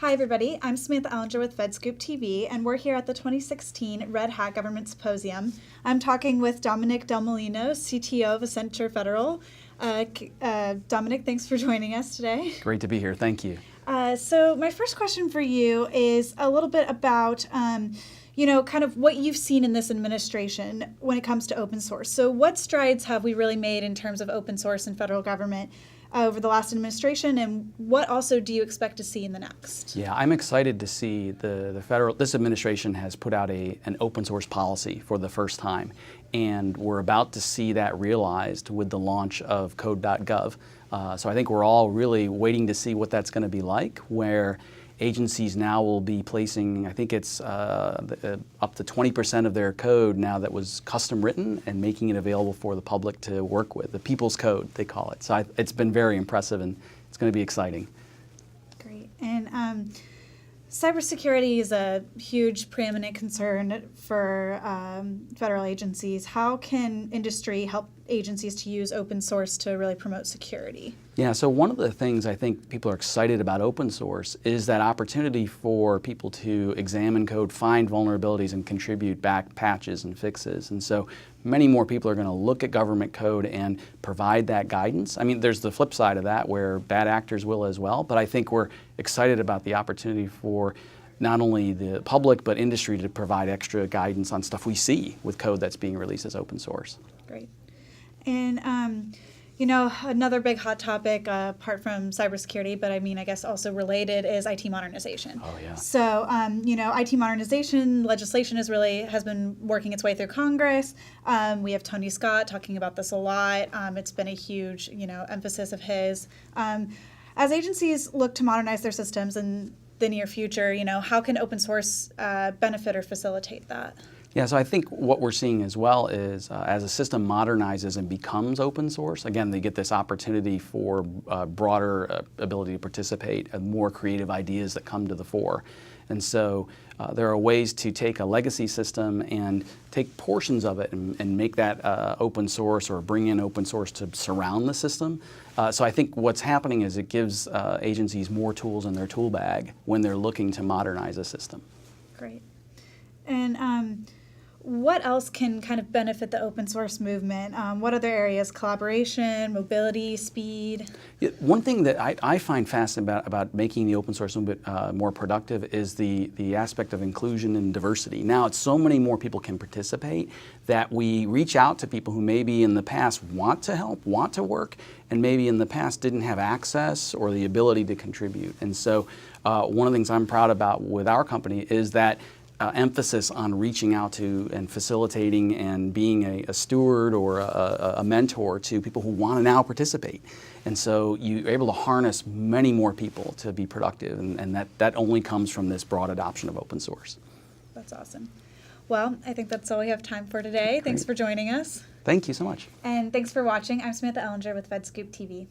Hi, everybody. I'm Samantha Ellinger with FedScoop TV, and we're here at the 2016 Red Hat Government Symposium. I'm talking with Dominic Del Molino, CTO of Accenture Federal. Dominic, thanks for joining us today. Great to be here. Thank you. So my first question for you is a little bit about, kind of what you've seen in this administration when it comes to open source. So what strides have we really made in terms of open source in federal government over the last administration, and what also do you expect to see in the next? Yeah, I'm excited to see this administration has put out an open source policy for the first time, and we're about to see that realized with the launch of code.gov. So I think we're all really waiting to see what that's going to be like, where agencies now will be placing, I think it's up to 20% of their code now that was custom written and making it available for the public to work with. The people's code, they call it. So it's been very impressive, and it's going to be exciting. Great. And cybersecurity is a huge preeminent concern for federal agencies. How can industry help agencies to use open source to really promote security? Yeah, so one of the things I think people are excited about open source is that opportunity for people to examine code, find vulnerabilities, and contribute back patches and fixes. And so many more people are going to look at government code and provide that guidance. I mean, there's the flip side of that where bad actors will as well, but I think we're excited about the opportunity for not only the public but industry to provide extra guidance on stuff we see with code that's being released as open source. Great. And another big hot topic, apart from cybersecurity, but I guess also related, is IT modernization. Oh, yeah. So, IT modernization legislation has been working its way through Congress. We have Tony Scott talking about this a lot. It's been a huge, emphasis of his. As agencies look to modernize their systems in the near future, how can open source benefit or facilitate that? Yeah, so I think what we're seeing as well is as a system modernizes and becomes open source, again, they get this opportunity for broader ability to participate and more creative ideas that come to the fore. And so there are ways to take a legacy system and take portions of it and make that open source, or bring in open source to surround the system. So I think what's happening is it gives agencies more tools in their tool bag when they're looking to modernize a system. Great. And what else can kind of benefit the open source movement? What other areas? Collaboration, mobility, speed? Yeah, one thing that I find fascinating about making the open source movement more productive is the aspect of inclusion and diversity. Now, it's so many more people can participate that we reach out to people who maybe in the past want to help, want to work, and maybe in the past didn't have access or the ability to contribute. And so one of the things I'm proud about with our company is that emphasis on reaching out to and facilitating and being a steward or a mentor to people who want to now participate. And so you're able to harness many more people to be productive, and that only comes from this broad adoption of open source. That's awesome. Well, I think that's all we have time for today. Great. Thanks for joining us. Thank you so much. And thanks for watching. I'm Samantha Ellinger with FedScoop TV.